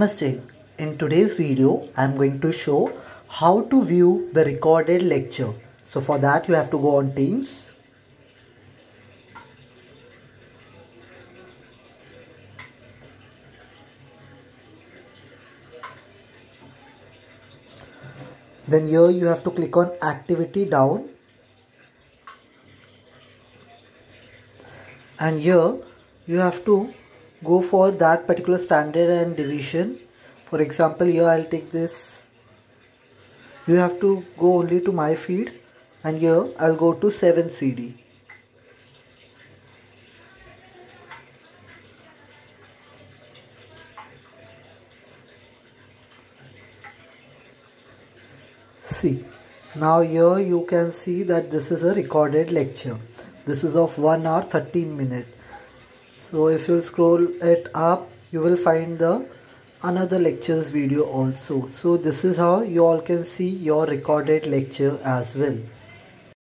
Namaste. In today's video, I am going to show how to view the recorded lecture. So for that you have to go on Teams. Then here you have to click on activity down. And here you have to go for that particular standard and deviation. For example, here I'll take this. You have to go only to my feed, and here I'll go to 7 CD. See, now here you can see that this is a recorded lecture. This is of 1 hour 13 minutes. So if you scroll it up, you will find the another lectures video also. So this is how you all can see your recorded lecture as well.